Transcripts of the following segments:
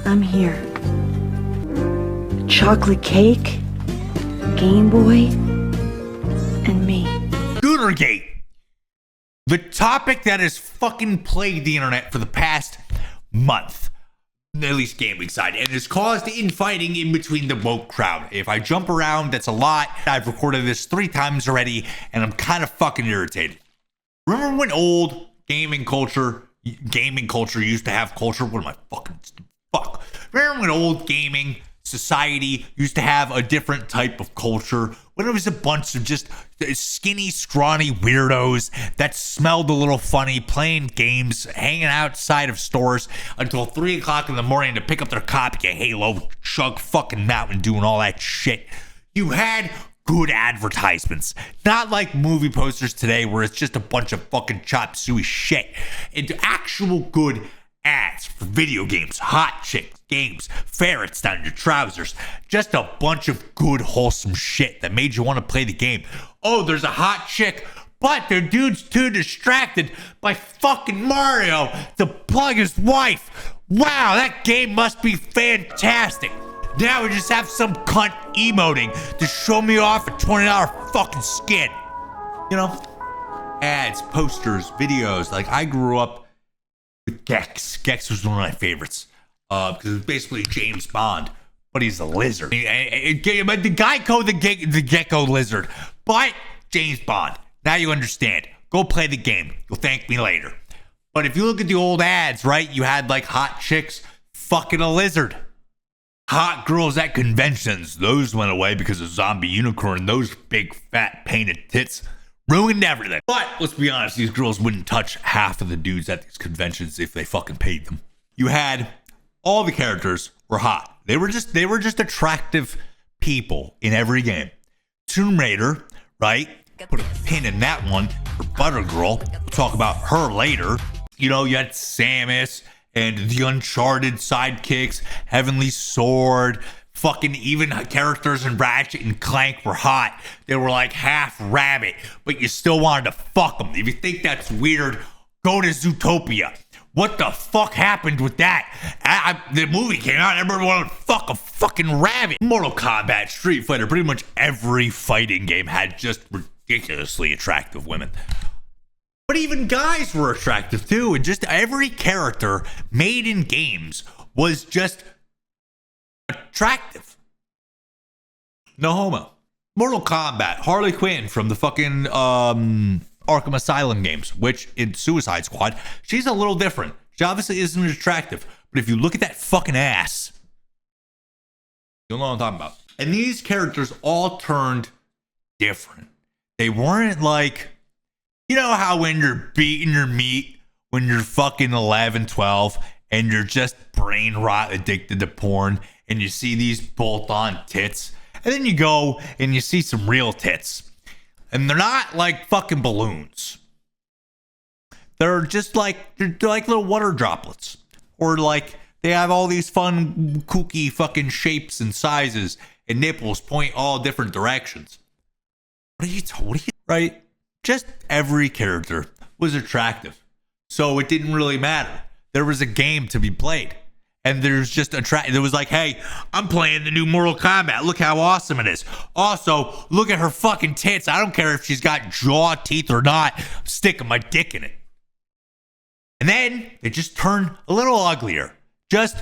I'm here. Chocolate cake, Game Boy, and me. GoonerGate. The topic that has fucking plagued the internet for the past month. At least gaming side, and has caused infighting in between the woke crowd. If I jump around, that's a lot. I've recorded this 3 times already, and I'm kind of fucking irritated. Remember when old gaming culture used to have culture? What am I fucking fuck? Remember when old gaming society used to have a different type of culture? When it was a bunch of just skinny, scrawny weirdos that smelled a little funny, playing games, hanging outside of stores until 3 o'clock in the morning to pick up their copy of Halo, chug fucking Mountain Dew and all that shit. You had good advertisements, not like movie posters today where it's just a bunch of fucking chop suey shit. Into actual good ads for video games, hot chicks, games, ferrets down your trousers, just a bunch of good wholesome shit that made you want to play the game. Oh, there's a hot chick, but the dude's too distracted by fucking Mario to plug his wife. Wow, that game must be fantastic. Now we just have some cunt emoting to show me off a $20 fucking skin. You know, ads, posters, videos. Like, I grew up with Gex. Gex was one of my favorites because it was basically James Bond, but he's a lizard. The Geico, the gecko lizard, but James Bond. Now you understand. Go play the game. You'll thank me later. But if you look at the old ads, right, you had like hot chicks fucking a lizard. Hot girls at conventions. Those went away because of Zombie Unicorn. Those big fat painted tits ruined everything. But let's be honest, these girls wouldn't touch half of the dudes at these conventions if they fucking paid them. You had all the characters were hot. They were just attractive people in every game. Tomb Raider, right? Put a pin in that one for Butter Girl. We'll talk about her later. You know, you had Samus and the Uncharted sidekicks, Heavenly Sword, fucking even characters in Ratchet and Clank were hot. They were like half rabbit, but you still wanted to fuck them. If you think that's weird, go to Zootopia. What the fuck happened with that? The movie came out, everybody wanted to fuck a fucking rabbit. Mortal Kombat, Street Fighter, pretty much every fighting game had just ridiculously attractive women. But even guys were attractive too, and just every character made in games was just attractive. No homo. Mortal Kombat, Harley Quinn from the fucking Arkham Asylum games, which in Suicide Squad, she's a little different. She obviously isn't attractive, but if you look at that fucking ass, you'll know what I'm talking about. And these characters all turned different. They weren't like, you know how when you're beating your meat when you're fucking 11, 12, and you're just brain rot addicted to porn, and you see these bolt-on tits, and then you go and you see some real tits, and they're not like fucking balloons. They're just like, they're like little water droplets, or like they have all these fun, kooky fucking shapes and sizes, and nipples point all different directions. What are you, right? Just every character was attractive, so it didn't really matter. There was a game to be played, and there's just there was like, hey, I'm playing the new Mortal Kombat. Look how awesome it is. Also, look at her fucking tits. I don't care if she's got jaw, teeth or not. I'm sticking my dick in it. And then it just turned a little uglier. Just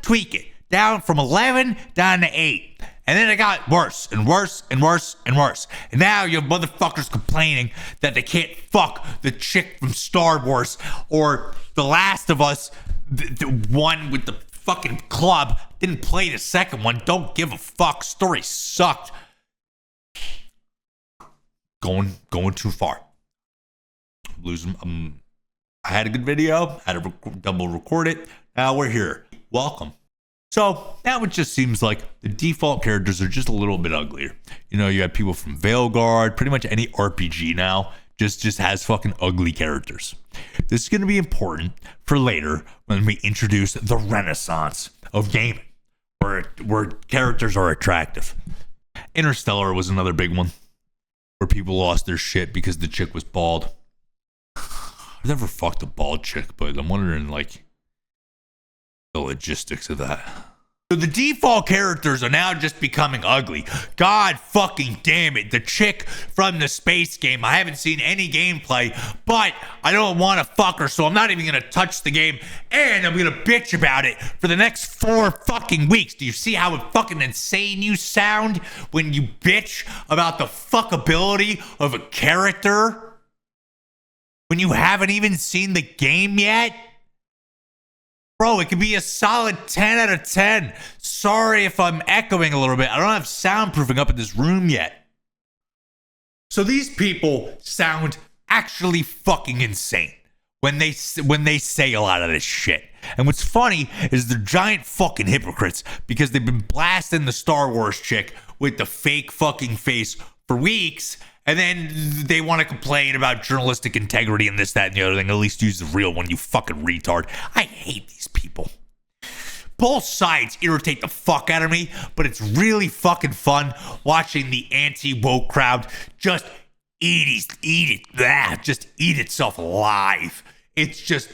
tweak it down from 11 down to 8. And then it got worse and worse and worse and worse. And now you have motherfuckers complaining that they can't fuck the chick from Star Wars or The Last of Us, the one with the fucking club. Didn't play the second one. Don't give a fuck. Story sucked. Going too far. Losing. I had a good video. Had to double record it. Now we're here. Welcome. So now it just seems like the default characters are just a little bit uglier. You know, you have people from Veilguard, pretty much any RPG now just has fucking ugly characters. This is going to be important for later when we introduce the renaissance of gaming, where characters are attractive. Interstellar was another big one, where people lost their shit because the chick was bald. I've never fucked a bald chick, but I'm wondering, like, the logistics of that. So the default characters are now just becoming ugly. God fucking damn it. The chick from the space game. I haven't seen any gameplay, but I don't want to fuck her, so I'm not even going to touch the game. And I'm going to bitch about it for the next 4 fucking weeks. Do you see how fucking insane you sound when you bitch about the fuckability of a character? When you haven't even seen the game yet? Bro, it could be a solid 10 out of 10. Sorry if I'm echoing a little bit. I don't have soundproofing up in this room yet. So these people sound actually fucking insane when they say a lot of this shit. And what's funny is they're giant fucking hypocrites because they've been blasting the Star Wars chick with the fake fucking face for weeks. And then they want to complain about journalistic integrity and this, that, and the other thing. At least use the real one, you fucking retard. I hate these people. Both sides irritate the fuck out of me, but it's really fucking fun watching the anti-woke crowd just eat itself alive. It's just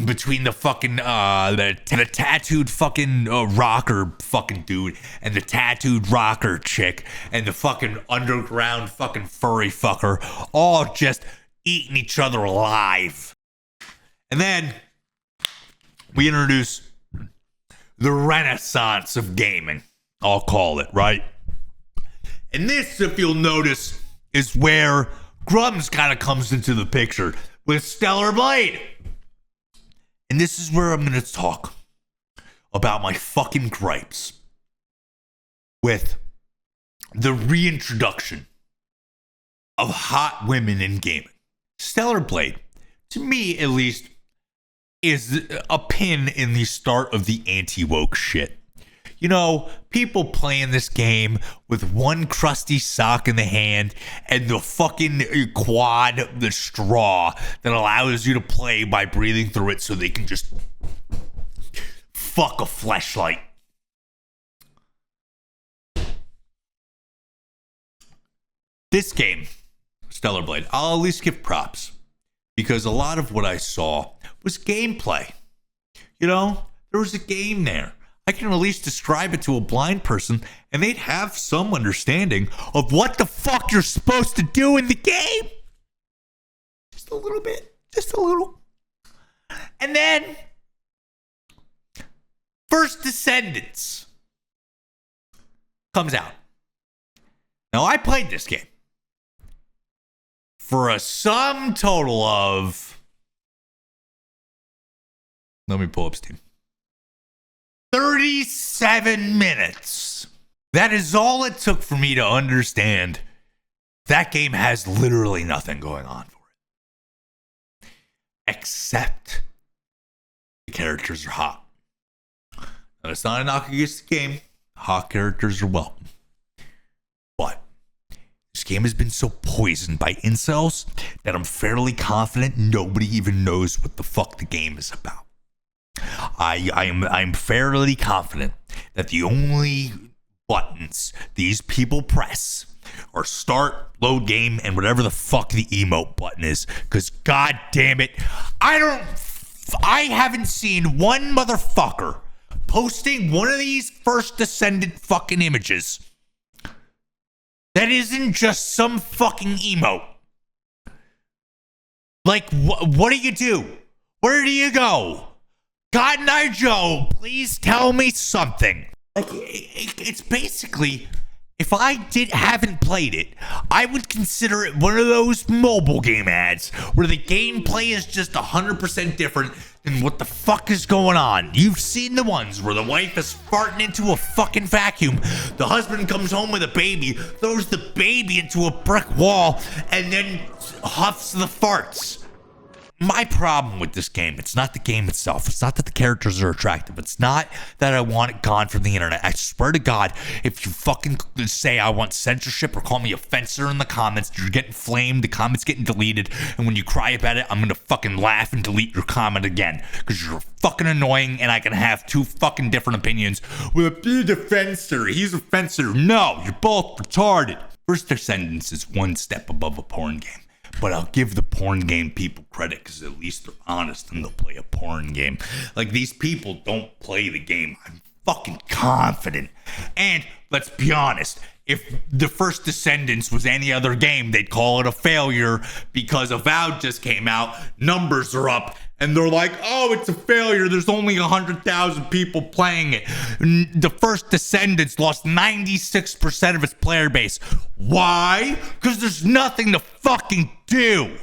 between the fucking the tattooed fucking rocker fucking dude and the tattooed rocker chick and the fucking underground fucking furry fucker, all just eating each other alive. And then we introduce the renaissance of gaming, I'll call it, right? And this, if you'll notice, is where grummz kind of comes into the picture with Stellar Blade. And this is where I'm going to talk about my fucking gripes with the reintroduction of hot women in gaming. Stellar Blade, to me at least, is a pin in the start of the anti-woke shit. You know, people playing this game with one crusty sock in the hand and the fucking quad, the straw that allows you to play by breathing through it so they can just fuck a fleshlight. This game, Stellar Blade, I'll at least give props because a lot of what I saw was gameplay. You know, there was a game there. I can at least describe it to a blind person and they'd have some understanding of what the fuck you're supposed to do in the game. Just a little bit. Just a little. And then, First Decedents comes out. Now, I played this game for a sum total of... Let me pull up Steam. 37 minutes. That is all it took for me to understand that game has literally nothing going on for it. Except the characters are hot. Now, it's not a knock against the game. Hot characters are welcome. But this game has been so poisoned by incels that I'm fairly confident nobody even knows what the fuck the game is about. I'm fairly confident that the only buttons these people press are start, load game, and whatever the fuck the emote button is. Because god damn it, I haven't seen one motherfucker posting one of these First Descendant fucking images that isn't just some fucking emote. Like, what do you do? Where do you go? God Night Joe, please tell me something. Like, it's basically, if I haven't played it, I would consider it one of those mobile game ads where the gameplay is just 100% different than what the fuck is going on. You've seen the ones where the wife is farting into a fucking vacuum, the husband comes home with a baby, throws the baby into a brick wall, and then huffs the farts. My problem with this game, it's not the game itself. It's not that the characters are attractive. It's not that I want it gone from the internet. I swear to God, if you fucking say I want censorship or call me a fencer in the comments, you're getting flamed, the comments getting deleted, and when you cry about it, I'm gonna fucking laugh and delete your comment again. Because you're fucking annoying and I can have two fucking different opinions. Well, he's a fencer. He's a fencer. No, you're both retarded. First Descendants is one step above a porn game. But I'll give the porn game people credit because at least they're honest and they'll play a porn game. Like, these people don't play the game. I'm fucking confident. And let's be honest, if the first Descendants was any other game, they'd call it a failure because Avowed just came out, numbers are up, and they're like, oh, it's a failure. There's only 100,000 people playing it. The first Descendants lost 96% of its player base. Why? Because there's nothing to fucking do.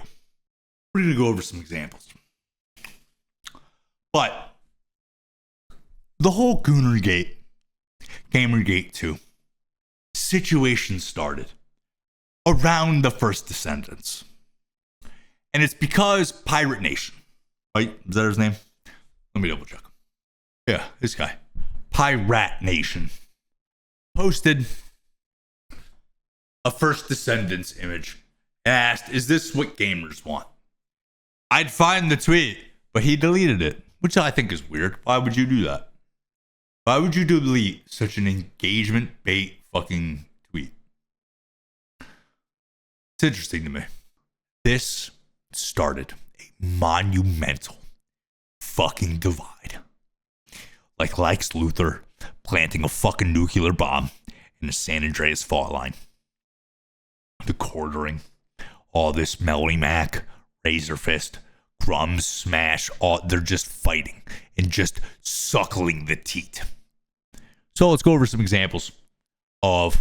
We're going to go over some examples. But the whole GoonerGate, Gamergate 2 situation started around the first Descendants. And it's because Pirate Nation, right? Is that his name? Let me double check. Yeah, this guy. Pirate Nation posted a first Descendants image and asked, is this what gamers want? I'd find the tweet, but he deleted it, which I think is weird. Why would you do that? Why would you delete such an engagement bait fucking tweet? It's interesting to me. This started a monumental fucking divide. Like Lex Luthor planting a fucking nuclear bomb in the San Andreas fault line. The quartering, all this Melonie Mac, razorfist, grummz, smash, all they're just fighting and just suckling the teat. So let's go over some examples of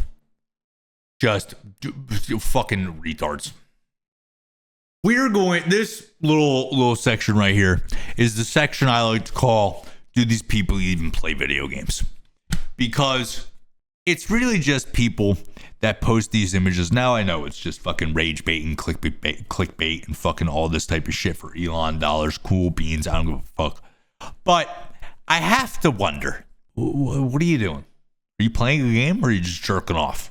just fucking retards. We're going, this little section right here is the section I like to call, do these people even play video games? Because it's really just people that post these images. Now I know it's just fucking rage bait and clickbait and fucking all this type of shit for Elon dollars, cool beans, I don't give a fuck. But I have to wonder, what are you doing? Are you playing a game or are you just jerking off?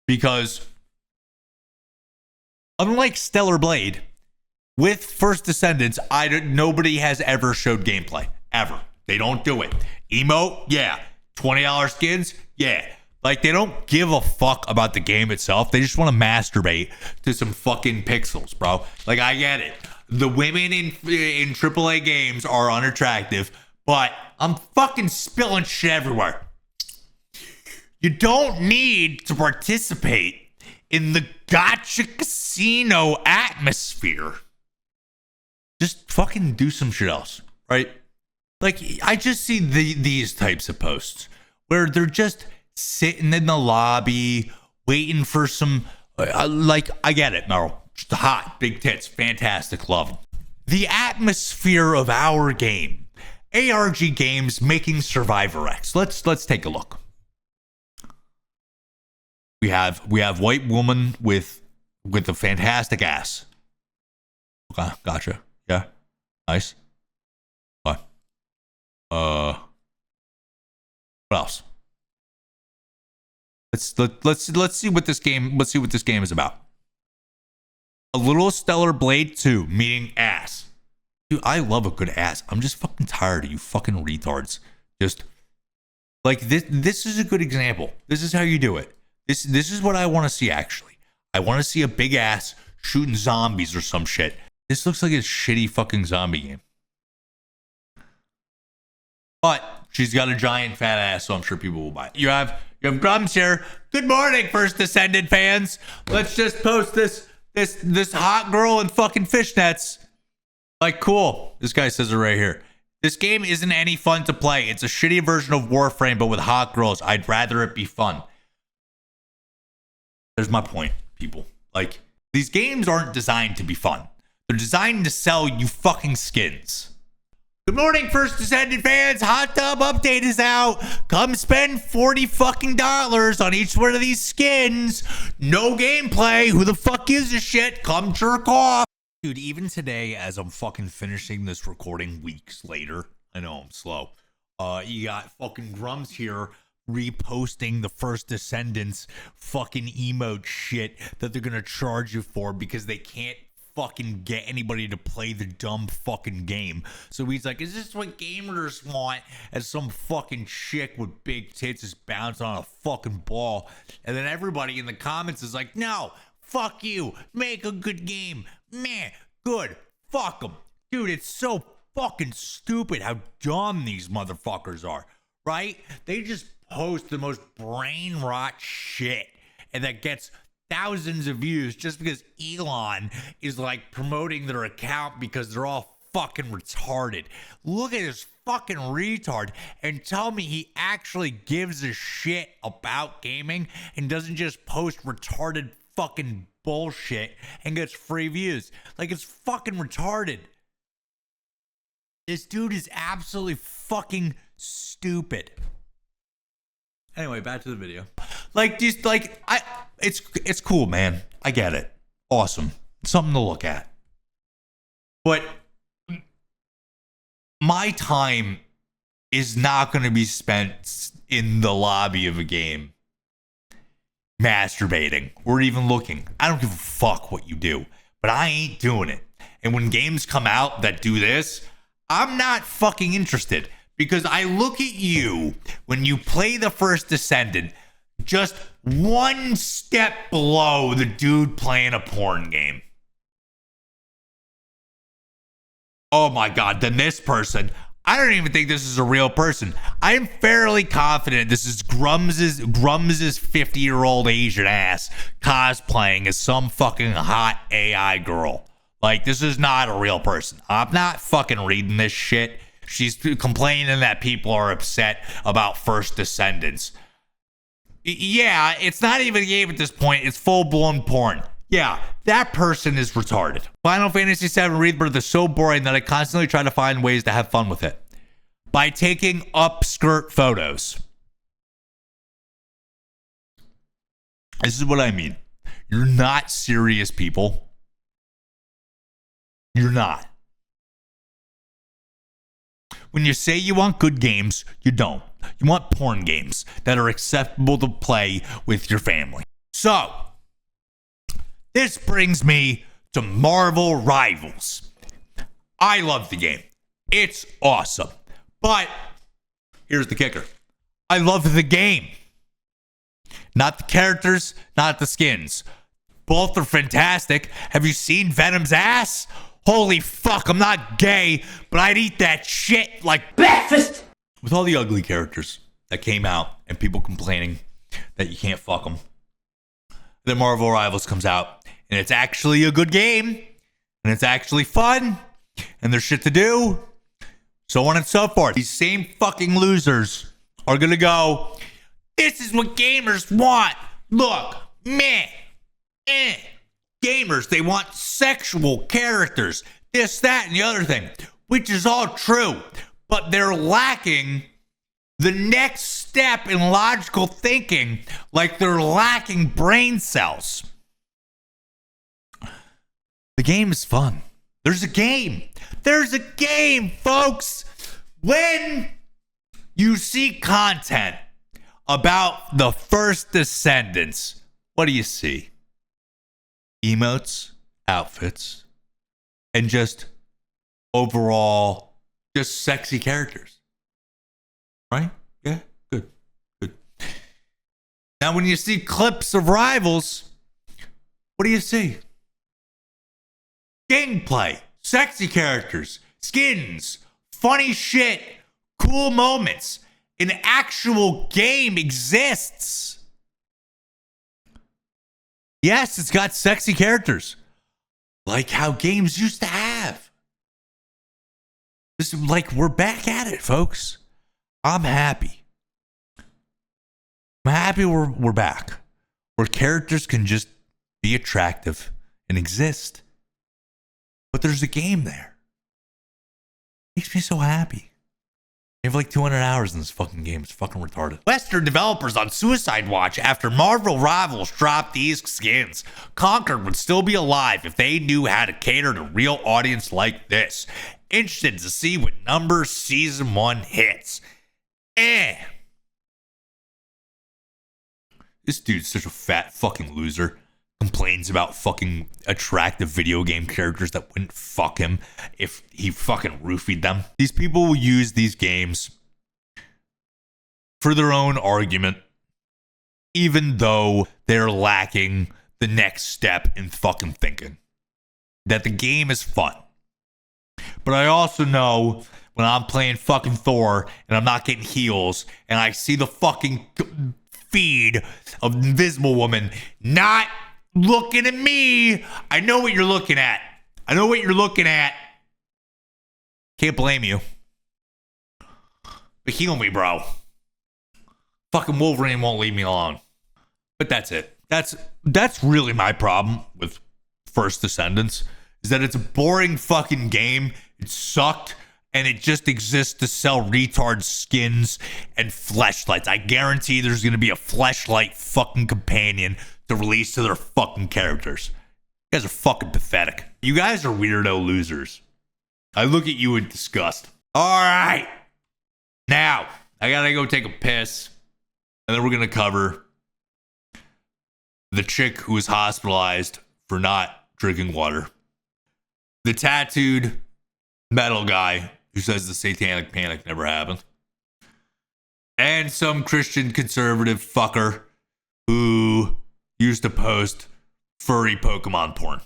Because unlike Stellar Blade, with First Descendants, nobody has ever showed gameplay. Ever. They don't do it. Emote? Yeah. $20 skins? Yeah. Like, they don't give a fuck about the game itself. They just want to masturbate to some fucking pixels, bro. Like, I get it. The women in AAA games are unattractive, but I'm fucking spilling shit everywhere. You don't need to participate in the gotcha casino atmosphere. Just fucking do some shit else, right? Like, I just see these types of posts where they're just sitting in the lobby waiting for some, like, I get it, Meryl. Just hot, big tits, fantastic, love them. The atmosphere of our game. ARG Games making Survivor X. Let's take a look. We have white woman with a fantastic ass. Okay, gotcha. Yeah, nice. What? What else? Let's see what this game. Let's see what this game is about. A little Stellar Blade 2, meaning ass. Dude, I love a good ass. I'm just fucking tired of you fucking retards. Just like this. This is a good example. This is how you do it. This is what I want to see, actually. I want to see a big ass shooting zombies or some shit. This looks like a shitty fucking zombie game. But she's got a giant fat ass, so I'm sure people will buy it. You have grummz here. Good morning, First Descendant fans. Let's just post this hot girl in fucking fishnets. Like, cool. This guy says it right here. This game isn't any fun to play. It's a shitty version of Warframe, but with hot girls. I'd rather it be fun. There's my point, people. Like, these games aren't designed to be fun. They're designed to sell you fucking skins. Good morning, First Descendant fans. Hot Tub update is out. Come spend $40 fucking on each one of these skins. No gameplay. Who the fuck gives a shit? Come jerk off. Dude, even today, as I'm fucking finishing this recording weeks later, I know I'm slow. You got fucking grummz here reposting the First Descendants fucking emote shit that they're gonna charge you for because they can't fucking get anybody to play the dumb fucking game. So he's like, is this what gamers want? As some fucking chick with big tits is bouncing on a fucking ball. And then everybody in the comments is like, no, Fuck you. Make a good game. Meh. Good. Fuck them. Dude, it's so fucking stupid how dumb these motherfuckers are, right? They just post the most brain rot shit and that gets thousands of views just because Elon is like promoting their account because they're all fucking retarded. Look at this fucking retard and tell me he actually gives a shit about gaming and doesn't just post retarded fucking bullshit and gets free views. Like, it's fucking retarded. This dude is absolutely fucking stupid. Anyway, back to the video. Like, just like it's cool, man. I get it. Awesome. Something to look at. But my time is not going to be spent in the lobby of a game masturbating or even looking. I don't give a fuck what you do, but I ain't doing it. And when games come out that do this, I'm not fucking interested, because I look at you when you play the first Descendant just one step below the dude playing a porn game. Oh my God, then this person, I don't even think this is a real person. I'm fairly confident this is grummz's 50-year-old Asian ass cosplaying as some fucking hot AI girl. Like, this is not a real person. I'm not fucking reading this shit. She's complaining that people are upset about First Descendants. Yeah, it's not even a game at this point. It's full-blown porn. Yeah, that person is retarded. Final Fantasy VII Rebirth is so boring that I constantly try to find ways to have fun with it by taking upskirt photos. This is what I mean. You're not serious people. You're not. When you say you want good games, you don't. You want porn games that are acceptable to play with your family. So, this brings me to Marvel Rivals. I love the game. It's awesome. But here's the kicker. I love the game. Not the characters, not the skins. Both are fantastic. Have you seen Venom's ass? Holy fuck, I'm not gay, but I'd eat that shit like breakfast. With all the ugly characters that came out and people complaining that you can't fuck them, then Marvel Rivals comes out and it's actually a good game and it's actually fun and there's shit to do, so on and so forth. These same fucking losers are gonna go, this is what gamers want. Look, meh, gamers, they want sexual characters, this, that, and the other thing, which is all true, but they're lacking the next step in logical thinking, like they're lacking brain cells. The game is fun. There's a game. There's a game, folks. When you see content about the First Descendants, what do you see? Emotes, outfits, and just overall, just sexy characters. Right? Yeah, good. Now, when you see clips of Rivals, what do you see? Gameplay, sexy characters, skins, funny shit, cool moments. An actual game exists. Yes, it's got sexy characters, like how games used to have. This is like, we're back at it, folks. I'm happy. I'm happy we're back, where characters can just be attractive and exist. But there's a game there. Makes me so happy. I have like 200 hours in this fucking game. It's fucking retarded. Western developers on suicide watch after Marvel Rivals dropped these skins. Conquer would still be alive if they knew how to cater to real audience like this. Interested to see what number season 1 hits. This dude's such a fat fucking loser. Complains about fucking attractive video game characters that wouldn't fuck him if he fucking roofied them. These people will use these games for their own argument, even though they're lacking the next step in fucking thinking. That the game is fun. But I also know when I'm playing fucking Thor and I'm not getting heals and I see the fucking feed of Invisible Woman not looking at me. I know what you're looking at. I know what you're looking at. Can't blame you. But heal me, bro. Fucking Wolverine won't leave me alone. But that's it. That's really my problem with First Descendants, is that it's a boring fucking game. It sucked, and it just exists to sell retard skins and fleshlights. I guarantee there's gonna be a fleshlight fucking companion to release to their fucking characters. You guys are fucking pathetic. You guys are weirdo losers. I look at you in disgust. All right. Now, I gotta go take a piss, and then we're gonna cover the chick who was hospitalized for not drinking water, the tattooed metal guy who says the satanic panic never happened, and some Christian conservative fucker who used to post furry Pokemon porn.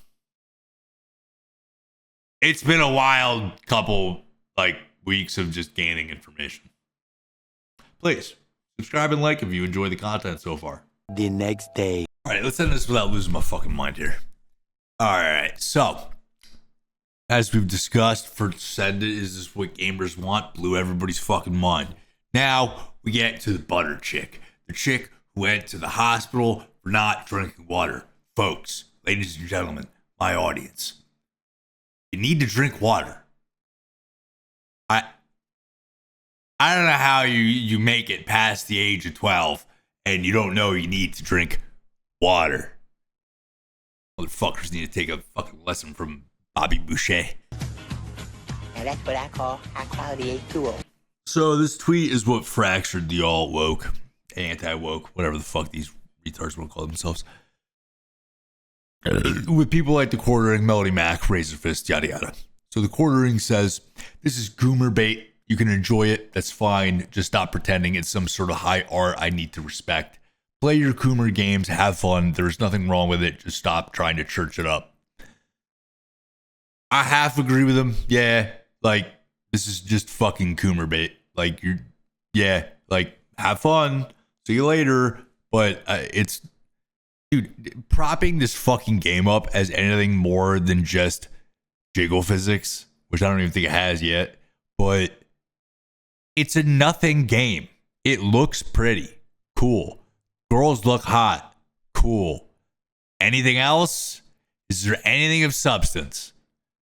It's been a wild couple weeks of just gaining information. Please subscribe and like if you enjoy the content so far. The next day. All right, let's end this without losing my fucking mind here. All right, so as we've discussed, First Descendant is this what gamers want, blew everybody's fucking mind. Now we get to the butter chick, the chick who went to the hospital for not drinking water. Folks, ladies and gentlemen, my audience, you need to drink water. I don't know how you make it past the age of 12 and you don't know you need to drink water. Motherfuckers need to take a fucking lesson from Bobby Boucher. And that's what I call high quality H2O. So this tweet is what fractured the all woke, anti-woke, whatever the fuck these retards want to call themselves. With people like the quartering, Melonie Mac, razorfist, yada yada. So the quartering says, this is GoonerGate. You can enjoy it. That's fine. Just stop pretending it's some sort of high art I need to respect. Play your Gooner games. Have fun. There's nothing wrong with it. Just stop trying to church it up. I half agree with him. Yeah. This is just fucking Gooner bait. Have fun. See you later. But dude, propping this fucking game up as anything more than just jiggle physics, which I don't even think it has yet, but it's a nothing game. It looks pretty. Cool. Girls look hot. Cool. Anything else? Is there anything of substance?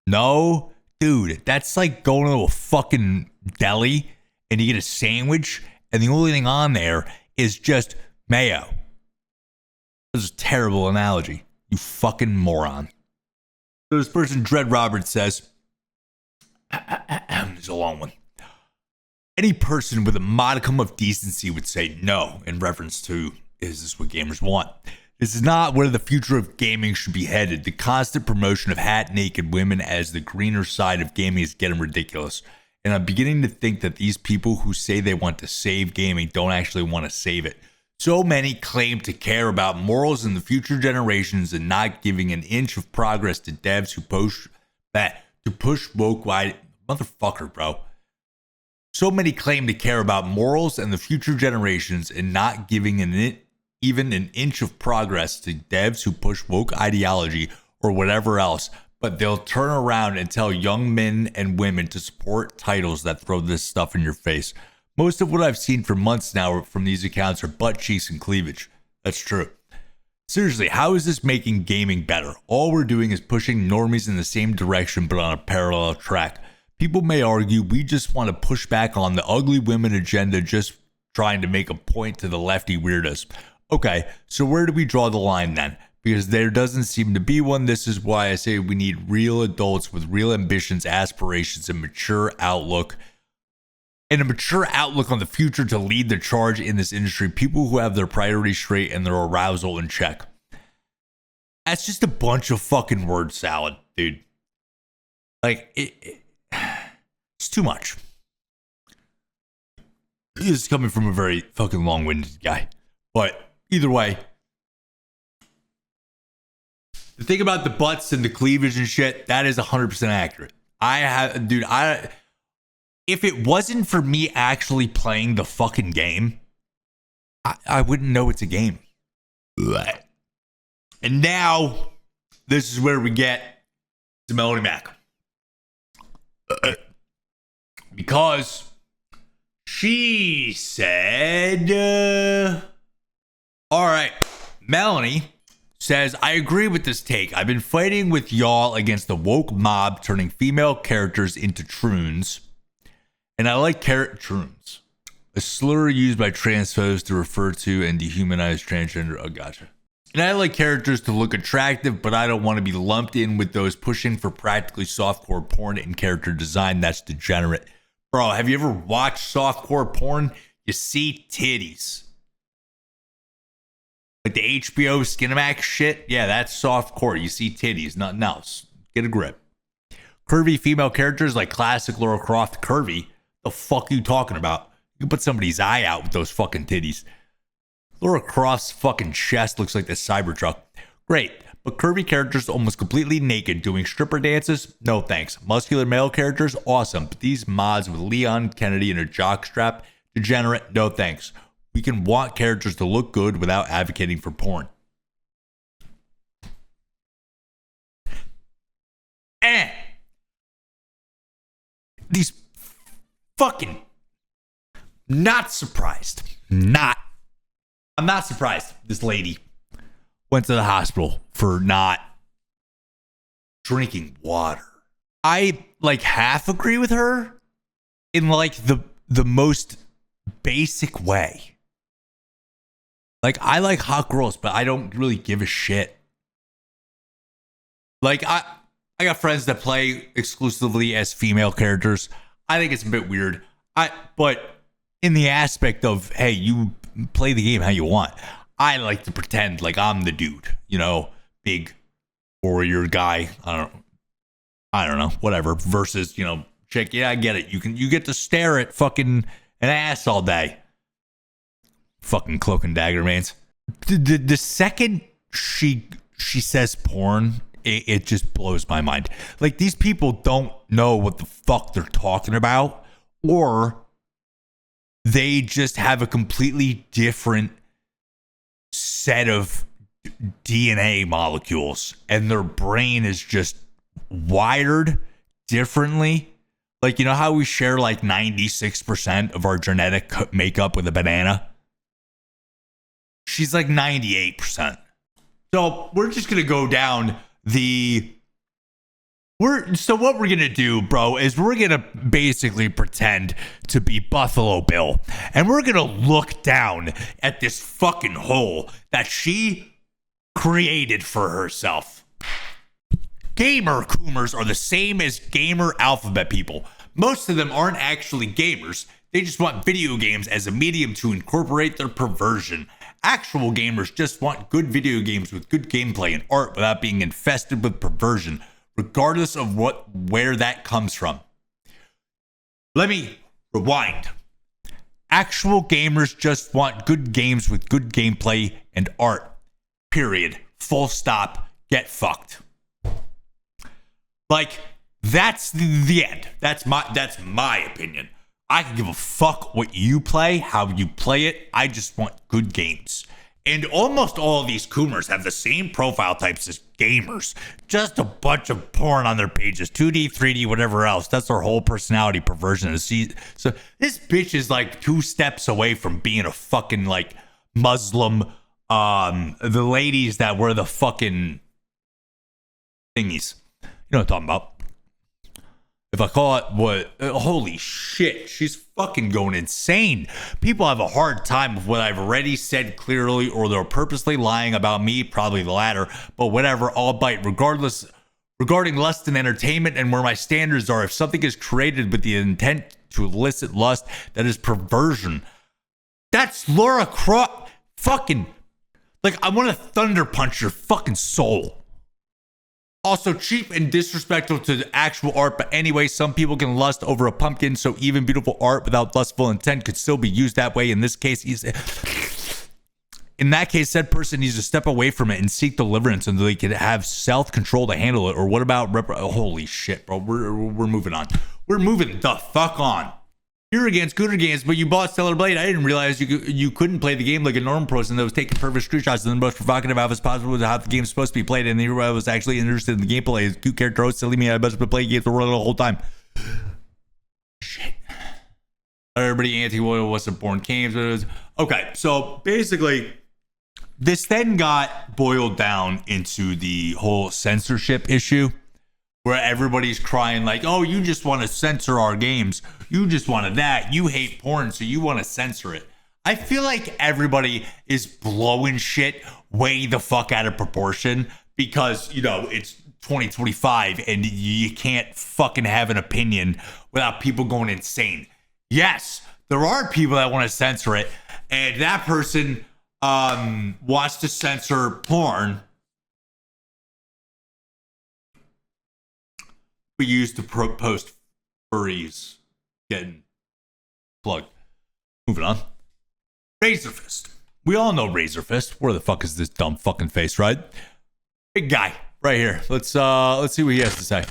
No? Dude, that's like going to a fucking deli and you get a sandwich and the only thing on there is just mayo. This is a terrible analogy. You fucking moron. So this person, Dread Roberts, says, it's a long one. Any person with a modicum of decency would say no in reference to, is this what gamers want? This is not where the future of gaming should be headed. The constant promotion of hat-naked women as the greener side of gaming is getting ridiculous. And I'm beginning to think that these people who say they want to save gaming don't actually want to save it. So many claim to care about morals in the future generations and not giving an inch of progress to devs who push woke wide. Motherfucker, bro. So many claim to care about morals and the future generations and not giving even an inch of progress to devs who push woke ideology or whatever else, but they'll turn around and tell young men and women to support titles that throw this stuff in your face. Most of what I've seen for months now from these accounts are butt cheeks and cleavage. That's true. Seriously, how is this making gaming better? All we're doing is pushing normies in the same direction but on a parallel track. People may argue we just want to push back on the ugly women agenda, just trying to make a point to the lefty weirdos. Okay, so where do we draw the line then? Because there doesn't seem to be one. This is why I say we need real adults with real ambitions, aspirations, and mature outlook. And a mature outlook on the future to lead the charge in this industry. People who have their priorities straight and their arousal in check. That's just a bunch of fucking word salad, dude. It's too much. This is coming from a very fucking long-winded guy. But either way, The thing about the butts and the cleavage and shit, that is 100% accurate. If it wasn't for me actually playing the fucking game, I wouldn't know it's a game. And now, this is where we get to Melonie Mac. Because she said, all right, Melonie says, I agree with this take. I've been fighting with y'all against the woke mob turning female characters into troons. And I like troons, a slur used by trans folks to refer to and dehumanize transgender. Oh, gotcha. And I like characters to look attractive, but I don't want to be lumped in with those pushing for practically softcore porn and character design. That's degenerate. Bro, have you ever watched softcore porn? You see titties. Like the HBO Skinamax shit? Yeah, that's softcore. You see titties, nothing else. Get a grip. Curvy female characters like classic Lara Croft curvy. The fuck are you talking about? You can put somebody's eye out with those fucking titties. Lara Croft's fucking chest looks like the Cybertruck. Great, but curvy characters almost completely naked doing stripper dances? No thanks. Muscular male characters? Awesome. But these mods with Leon Kennedy and a jockstrap? Degenerate? No thanks. We can want characters to look good without advocating for porn. These fucking not surprised. I'm not surprised this lady went to the hospital for not drinking water. I like half agree with her in like the most basic way. Like I like hot girls, but I don't really give a shit. Like I got friends that play exclusively as female characters. I think it's a bit weird. But in the aspect of, hey, you play the game how you want. I like to pretend like I'm the dude, you know, big warrior guy. I don't know, whatever. Versus, you know, chick. Yeah, I get it. You get to stare at fucking an ass all day. Fucking cloak and dagger mains. The second she says porn, it just blows my mind. Like, these people don't know what the fuck they're talking about, or they just have a completely different set of DNA molecules, and their brain is just wired differently. Like, you know how we share like 96% of our genetic makeup with a banana? She's like 98%. So we're just going to go down so what we're going to do, bro, is we're going to basically pretend to be Buffalo Bill. And we're going to look down at this fucking hole that she created for herself. Gamer coomers are the same as gamer alphabet people. Most of them aren't actually gamers. They just want video games as a medium to incorporate their perversion. Actual gamers just want good video games with good gameplay and art without being infested with perversion, regardless of where that comes from. Let me rewind. Actual gamers just want good games with good gameplay and art. Period. Full stop. Get fucked. Like, that's the end. That's my opinion. I can give a fuck what you play, how you play it. I just want good games. And almost all of these coomers have the same profile types as gamers. Just a bunch of porn on their pages. 2D, 3D, whatever else. That's their whole personality perversion. So this bitch is like 2 steps away from being a fucking like Muslim. The ladies that wear the fucking thingies. You know what I'm talking about. If I call it holy shit, she's fucking going insane. People have a hard time with what I've already said clearly, or they're purposely lying about me, probably the latter, but whatever, I'll bite. Regarding lust and entertainment and where my standards are, if something is created with the intent to elicit lust, that is perversion. That's Lara Croft. Fucking, like, I want to thunder punch your fucking soul. Also cheap and disrespectful to the actual art, but anyway, some people can lust over a pumpkin, so even beautiful art without lustful intent could still be used that way. In this case, In that case, said person needs to step away from it and seek deliverance until they can have self-control to handle it. Or what about holy shit, bro? We're moving on. We're moving the fuck on. You're against GoonerGate, but you bought Stellar Blade. I didn't realize you couldn't play the game like a normal person that was taking perfect screenshots and the most provocative how it's possible with how the game's supposed to be played. And I was actually interested in the gameplay. It's cute character host telling me I must have playing games for the whole time. Shit. Everybody anti-loyal wasn't born games. Okay, so basically, this then got boiled down into the whole censorship issue, where everybody's crying like, oh, you just want to censor our games. You just wanted that. You hate porn, so you want to censor it. I feel like everybody is blowing shit way the fuck out of proportion because, you know, it's 2025 and you can't fucking have an opinion without people going insane. Yes, there are people that want to censor it, and that person wants to censor porn. We used to post furries getting plugged. Moving on. Razorfist. We all know Razorfist. Where the fuck is this dumb fucking face, right? Big guy right here. Let's see what he has to say.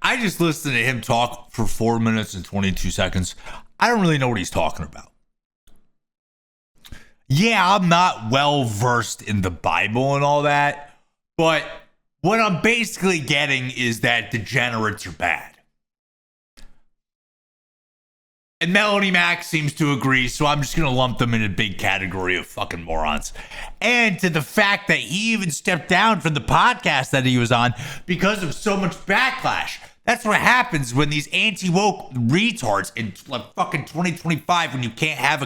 I just listened to him talk for 4 minutes and 22 seconds. I don't really know what he's talking about. Yeah, I'm not well versed in the Bible and all that, but what I'm basically getting is that degenerates are bad. And Melonie Mac seems to agree, so I'm just going to lump them in a big category of fucking morons. And to the fact that he even stepped down from the podcast that he was on because of so much backlash. That's what happens when these anti-woke retards in like fucking 2025 when you can't have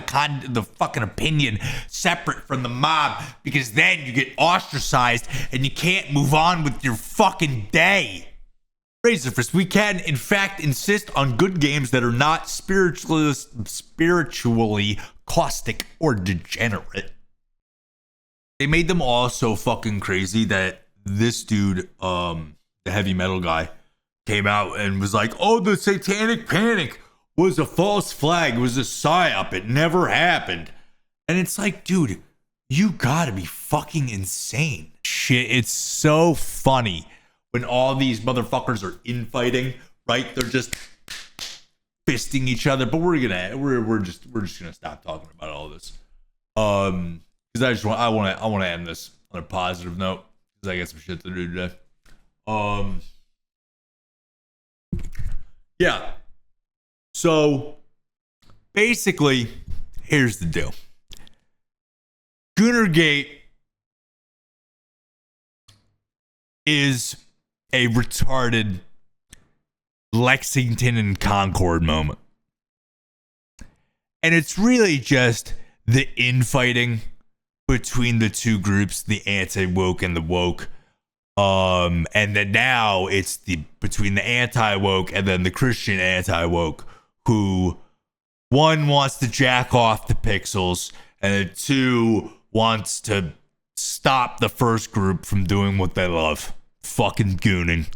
the fucking opinion separate from the mob because then you get ostracized and you can't move on with your fucking day. Razorfist, we can in fact insist on good games that are not spiritually caustic or degenerate. They made them all so fucking crazy that this dude, the heavy metal guy, came out and was like, oh, the satanic panic was a false flag. It was a psyop. It never happened. And it's like, dude, you gotta be fucking insane. Shit, it's so funny when all these motherfuckers are infighting, right? They're just fisting each other. But we're just gonna stop talking about all this. Because I want to end this on a positive note because I got some shit to do today. Yeah. So basically, here's the deal. GoonerGate is a retarded Lexington and Concord moment. And it's really just the infighting between the two groups, the anti-woke and the woke. And then now it's between the anti-woke and then the Christian anti-woke, who one wants to jack off the pixels and then two wants to stop the first group from doing what they love. Fucking gooning.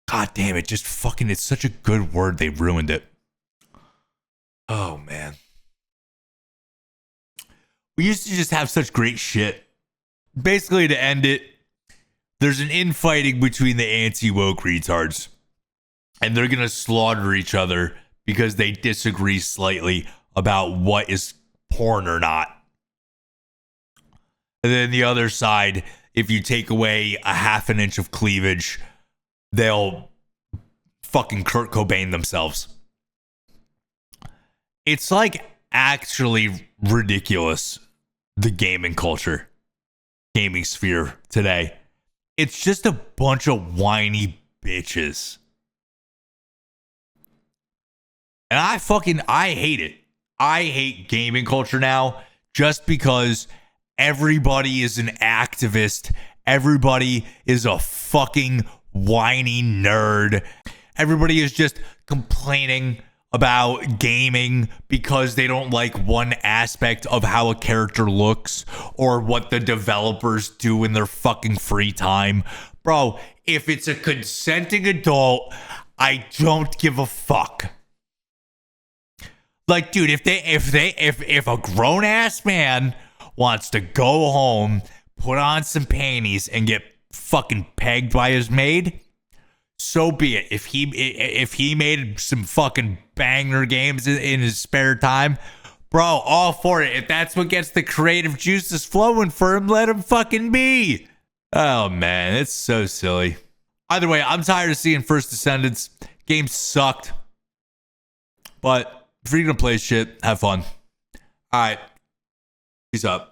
God damn it, just fucking, it's such a good word, they ruined it. Oh man. We used to just have such great shit. Basically, to end it, there's an infighting between the anti-woke retards. And they're going to slaughter each other because they disagree slightly about what is porn or not. And then the other side, if you take away a half an inch of cleavage, they'll fucking Kurt Cobain themselves. It's like actually ridiculous, the gaming culture, gaming sphere today. It's just a bunch of whiny bitches. And I hate it. I hate gaming culture now just because everybody is an activist. Everybody is a fucking whiny nerd. Everybody is just complaining about gaming because they don't like one aspect of how a character looks or what the developers do in their fucking free time. Bro, if it's a consenting adult, I don't give a fuck. Like, dude, if a grown ass man wants to go home, put on some panties, and get fucking pegged by his maid, so be it. If he made some fucking banger games in his spare time, bro, all for it. If that's what gets the creative juices flowing for him, let him fucking be. Oh man, it's so silly. Either way, I'm tired of seeing First Descendants. Game sucked, but if you're gonna play shit, have fun. All right, peace out.